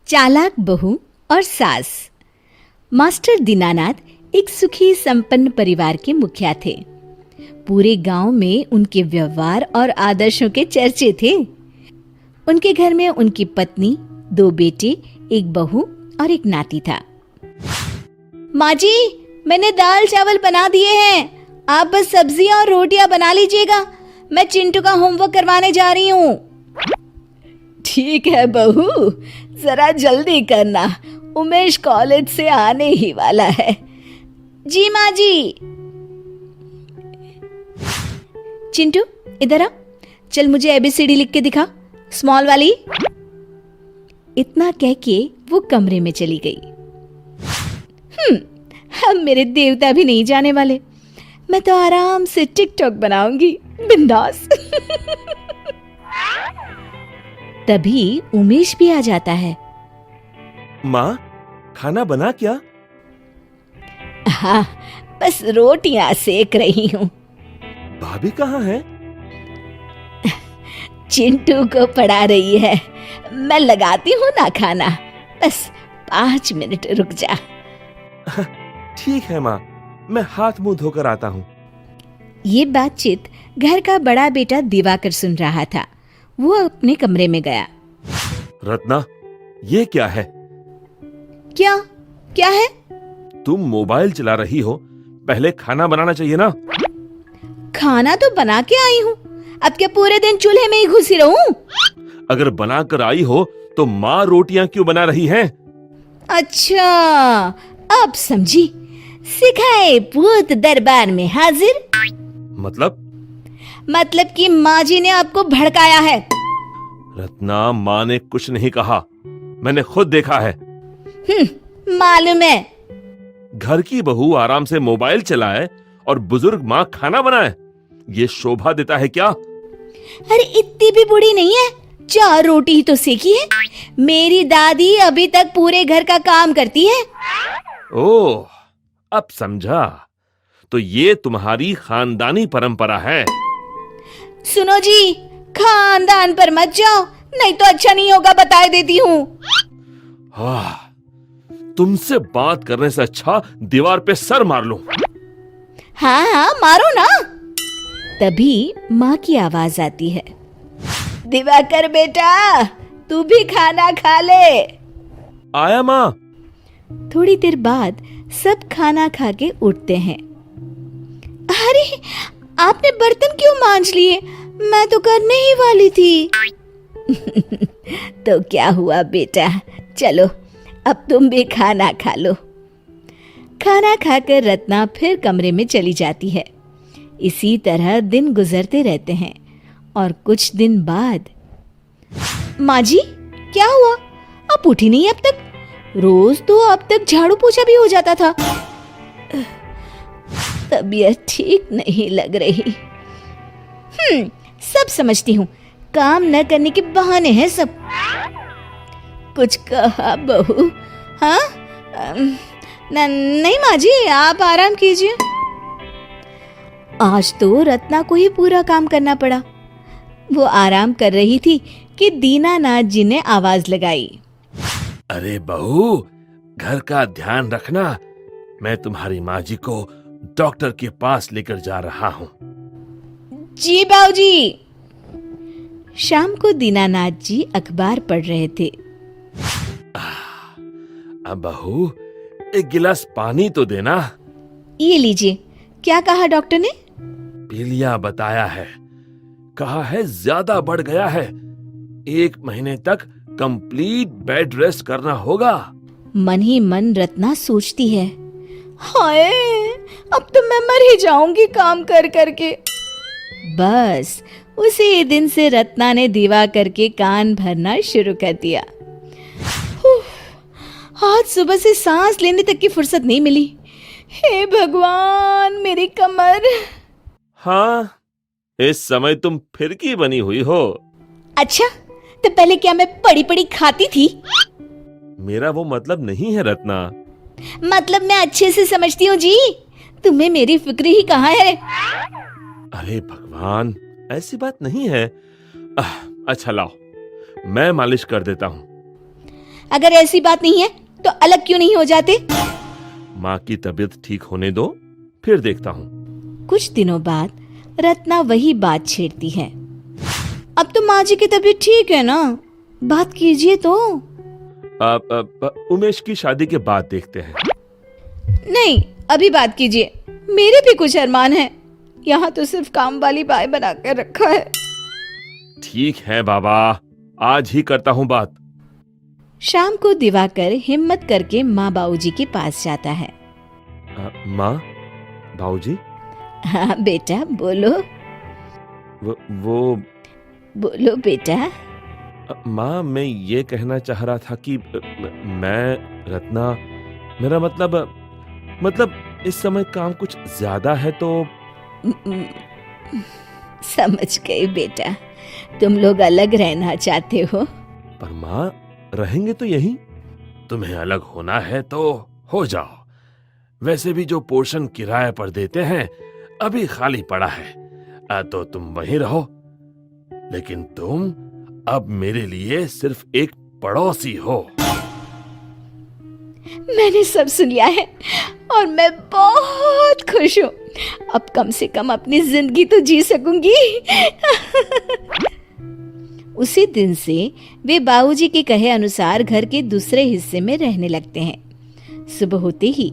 चालाक बहू और सास। मास्टर दीनानाथ एक सुखी संपन्न परिवार के मुखिया थे। पूरे गांव में उनके व्यवहार और आदर्शों के चर्चे थे। उनके घर में उनकी पत्नी, 2 बेटे, 1 बहू और 1 नाती था। माँ जी, मैंने दाल चावल बना दिए हैं, आप बस सब्जियां और रोटियां बना लीजिएगा। मैं चिंटू का होमवर्क करवाने जा रही हूँ। ठीक है बहू, जरा जल्दी करना, उमेश कॉलेज से आने ही वाला है। जी माँ जी। चिंटू इधर आ, चल मुझे ABCD लिख के दिखा, स्मॉल वाली। इतना कह के वो कमरे में चली गई। अब मेरे देवता भी नहीं जाने वाले, मैं तो आराम से टिकटॉक बनाऊंगी, बिंदास। तभी उमेश भी आ जाता है। माँ, खाना बना क्या? हाँ, बस रोटियां सेक रही हूँ। भाभी कहाँ है? चिंटू को पढ़ा रही है। मैं लगाती हूँ ना खाना, बस 5 मिनट रुक जा। ठीक है माँ, मैं हाथ मुंह धोकर आता हूँ। ये बातचीत घर का बड़ा बेटा दिवाकर सुन रहा था। वो अपने कमरे में गया। रत्ना, ये क्या है? क्या क्या है? तुम मोबाइल चला रही हो, पहले खाना बनाना चाहिए ना। खाना तो बना के आई हूँ, अब क्या पूरे दिन चूल्हे में ही घुसी रहूं? अगर बनाकर आई हो तो माँ रोटियां क्यों बना रही हैं? अच्छा, अब समझी। सिखाए पूत दरबार में हाजिर। मतलब कि माँ जी ने आपको भड़काया है। रत्ना, माँ ने कुछ नहीं कहा, मैंने खुद देखा है। मालूम है। घर की बहू आराम से मोबाइल चलाए और बुजुर्ग माँ खाना बनाए, ये शोभा देता है क्या? अरे इतनी भी बुरी नहीं है, 4 रोटी ही तो सेकी है। मेरी दादी अभी तक पूरे घर का काम करती है। ओह, अब समझा। तो ये तुम्हारी खानदानी परंपरा है। सुनो जी, खानदान पर मत जाओ, नहीं तो अच्छा नहीं होगा, बता देती हूँ। तुमसे बात करने से अच्छा दीवार पे सर मार लूं। हाँ, मारो ना। तभी माँ की आवाज आती है। दिवाकर बेटा, तू भी खाना खा ले। आया माँ। थोड़ी देर बाद सब खाना खा के उठते हैं। अरे, आपने बर्तन क्यों मांज लिए? मैं तो करने ही वाली थी। तो क्या हुआ बेटा, चलो अब तुम भी खाना खा लो। खाना खाकर रत्ना फिर कमरे में चली जाती है। इसी तरह दिन गुजरते रहते हैं और कुछ दिन बाद। माँ जी, क्या हुआ? आप उठी नहीं अब तक? रोज तो अब तक झाड़ू पोछा भी हो जाता था। तबीयत ठीक नहीं लग रही। सब समझती हूँ, काम न करने के बहाने हैं सब। कुछ कहा बहू? हाँ? नहीं माँ जी, आप आराम कीजिए। आज तो रत्ना को ही पूरा काम करना पड़ा। वो आराम कर रही थी कि दीनानाथ जी ने आवाज लगाई। अरे बहू, घर का ध्यान रखना, मैं तुम्हारी माँ जी को डॉक्टर के पास लेकर जा रहा हूँ। जी बाबूजी। शाम को दीनानाथ जी अखबार पढ़ रहे थे। अब बहू, 1 गिलास पानी तो देना। ये लीजिए। क्या कहा डॉक्टर ने? पीलिया बताया है, कहा है ज्यादा बढ़ गया है, 1 महीने तक कंप्लीट बेड रेस्ट करना होगा। मन ही मन रत्ना सोचती है, हाय, अब तो मैं मर ही जाऊंगी काम कर करके। बस उसी दिन से रत्ना ने दिवाकर के कान भरना शुरू कर दिया। आज सुबह से सांस लेने तक की फुर्सत नहीं मिली। हे भगवान, मेरी कमर। हाँ, इस समय तुम फिरकी बनी हुई हो। अच्छा, तो पहले क्या मैं पड़ी पड़ी खाती थी? मेरा वो मतलब नहीं है रत्ना। मतलब मैं अच्छे से समझती हूँ जी, तुम्हें मेरी फिक्र ही कहाँ है। अरे भगवान, ऐसी बात नहीं है। अच्छा लाओ, मैं मालिश कर देता हूँ। अगर ऐसी बात नहीं है तो अलग क्यों नहीं हो जाते? माँ की तबीयत ठीक होने दो, फिर देखता हूँ। कुछ दिनों बाद रत्ना वही बात छेड़ती है। अब तो माँ जी की तबीयत ठीक है ना, बात कीजिए तो। उमेश की शादी के बाद देखते हैं। नहीं, अभी बात कीजिए, मेरे भी कुछ अरमान हैं। यहाँ तो सिर्फ काम वाली बाई बना कर रखा है। ठीक है बाबा, आज ही करता हूँ बात। शाम को दिवाकर हिम्मत करके माँ बाबूजी के पास जाता है। माँ, बाबूजी, हाँ बेटा, बोलो। वो बोलो बेटा। माँ, मैं ये कहना चाह रहा था कि मैं रत्ना, मेरा मतलब इस समय काम कुछ ज्यादा है तो। समझ गई बेटा, तुम लोग अलग रहना चाहते हो। पर माँ, रहेंगे तो यहीं। तुम्हें अलग होना है तो हो जाओ। वैसे भी जो पोर्शन किराए पर देते हैं अभी खाली पड़ा है, तो तुम वहीं रहो। लेकिन तुम अब मेरे लिए सिर्फ एक पड़ोसी हो। मैंने सब सुन लिया है और मैं बहुत खुश हूँ। अब कम से कम अपनी जिंदगी तो जी सकूंगी। उसी दिन से वे बाबूजी के कहे अनुसार घर के दूसरे हिस्से में रहने लगते हैं। सुबह होते ही,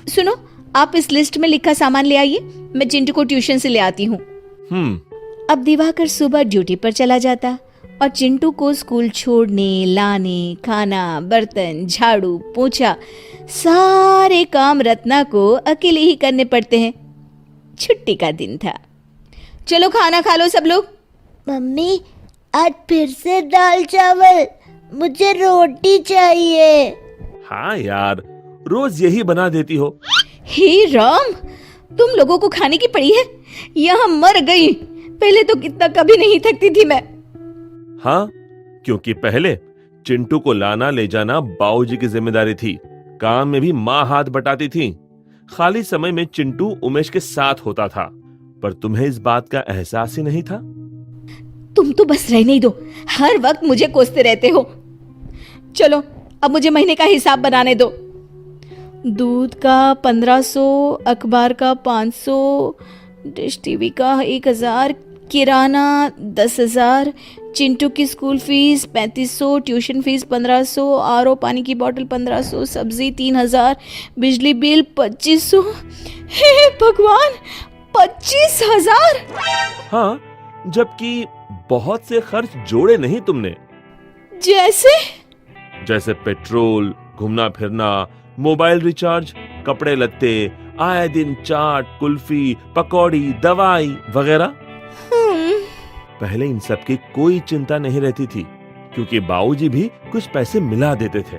सुनो, आप इस लिस्ट में लिखा सामान ले आइए, मैं चिंटू को ट्यूशन से ले आती हूँ। अब दिवाकर सुबह ड्यूटी पर चला जाता और चिंटू को स्कूल छोड़ने, लाने, खाना, बर्तन, झाड़ू, पोछा, सारे काम रत्ना को अकेले ही करने पड़ते हैं। छुट्टी का दिन था। चलो खाना खा लो सब लोग। मम्मी, आज फिर से दाल चावल, मुझे रोटी चाहिए। हाँ यार, रोज यही बना देती हो। हे राम, तुम लोगों को खाने की पड़ी है, यहाँ मर गई। पहले तो कितना कभी नहीं थकती थी मैं। हाँ, क्योंकि पहले चिंटू को लाना ले जाना बाबूजी की जिम्मेदारी थी। काम में भी माँ हाथ बटाती थी। खाली समय में चिंटू उमेश के साथ होता था, पर तुम्हें इस बात का एहसास ही नहीं था। तुम तो बस रहने ही दो, हर वक्त मुझे कोसते रहते हो। चलो अब मुझे महीने का हिसाब बनाने दो। दूध का 1500, अखबार का 500, डिश टीवी का 1000, किराना 10,000, चिंटू की school fees 3500, tuition fees 1500, RO पानी की बोतल 1500, सब्जी 3000, बिजली बिल 2500। हे भगवान, 25,000! हाँ, जबकि बहुत से खर्च जोड़े नहीं तुमने। जैसे पेट्रोल, घूमना फिरना, मोबाइल रिचार्ज, कपड़े लत्ते, आए दिन चाट, कुल्फी, पकौड़ी, दवाई वगैरह। पहले इन सब की कोई चिंता नहीं रहती थी, क्योंकि बाबूजी भी कुछ पैसे मिला देते थे।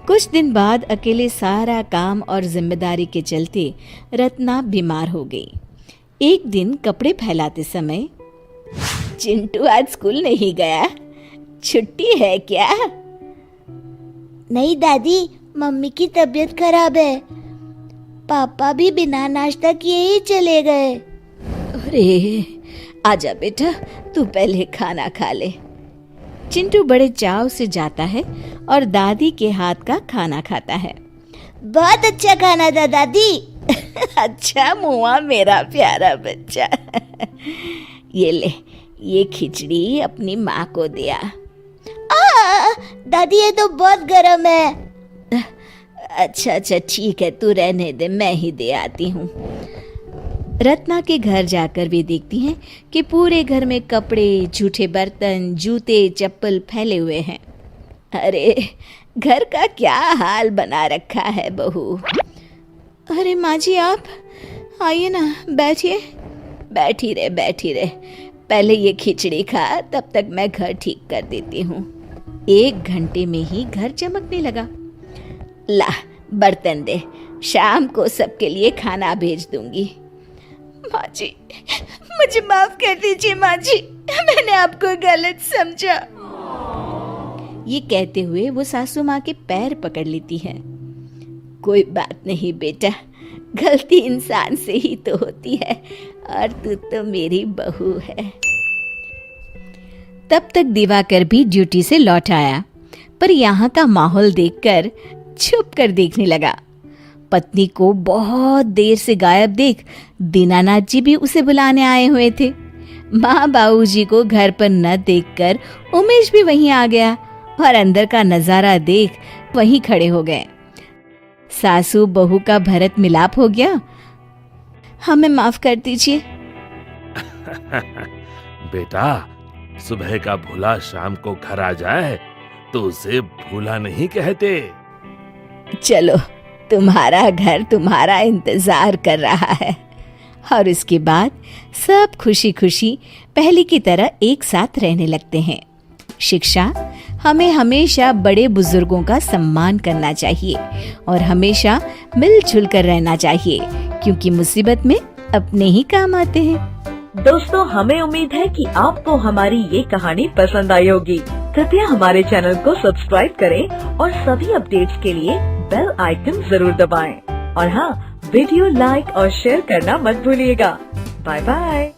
कुछ दिन बाद अकेले सारा काम और जिम्मेदारी के चलते रत्ना बीमार हो गई। एक दिन कपड़े फैलाते समय, चिंटू आज स्कूल नहीं गया, छुट्टी है क्या? नहीं दादी, मम्मी की तबीयत खराब है। पापा भी बिना नाश्ता किए ही चले गए। अरे आजा बेटा, तू पहले खाना खा ले। चिंटू बड़े चाव से जाता है और दादी के हाथ का खाना खाता है। बहुत अच्छा खाना था दादी। अच्छा मुआ मेरा प्यारा बच्चा। ये ले, ये खिचड़ी अपनी माँ को दिया। दादी, ये तो बहुत गर्म है। अच्छा ठीक है, तू रहने दे, मैं ही दे आती हूँ। रत्ना के घर जाकर वे देखती हैं कि पूरे घर में कपड़े, जूठे बर्तन, जूते, चप्पल फैले हुए हैं। अरे घर का क्या हाल बना रखा है बहू। अरे माँ जी, आप आइए ना, बैठिए। बैठी रहे, पहले ये खिचड़ी खा, तब तक मैं घर ठीक कर देती हूँ। 1 घंटे में ही घर चमकने लगा। ला बर्तन दे, शाम को सबके लिए खाना भेज दूंगी। माँ जी, मुझे माफ कर दीजिए माँ जी, मैंने आपको गलत समझा। ये कहते हुए वो सासू माँ के पैर पकड़ लेती है। कोई बात नहीं बेटा, गलती इंसान से ही तो होती है, और तू तो मेरी बहू है। तब तक दिवाकर भी ड्यूटी से लौट आया। पर यहाँ का माहौल देखकर छुप कर देखने लगा। पत्नी को बहुत देर से गायब देख दीनानाथ जी भी उसे बुलाने आए हुए थे। माँ बाबूजी को घर पर न देखकर उमेश भी वहीं आ गया और अंदर का नजारा देख वहीं खड़े हो गए। सासू बहू का भरत मिलाप हो गया। हमें माफ कर दीजिए। बेटा, सुबह का भूला शाम को घर आ जाए तो उसे भूला नहीं कहते। चलो, तुम्हारा घर तुम्हारा इंतजार कर रहा है। और उसके बाद सब खुशी खुशी पहले की तरह एक साथ रहने लगते हैं। शिक्षा: हमें हमेशा बड़े बुजुर्गों का सम्मान करना चाहिए और हमेशा मिलजुल कर रहना चाहिए, क्योंकि मुसीबत में अपने ही काम आते हैं। दोस्तों, हमें उम्मीद है कि आपको हमारी ये कहानी पसंद आई होगी। कृपया हमारे चैनल को सब्सक्राइब करें और सभी अपडेट्स के लिए बेल आइकन जरूर दबाएं। और हाँ, वीडियो लाइक और शेयर करना मत भूलिएगा। Bye bye.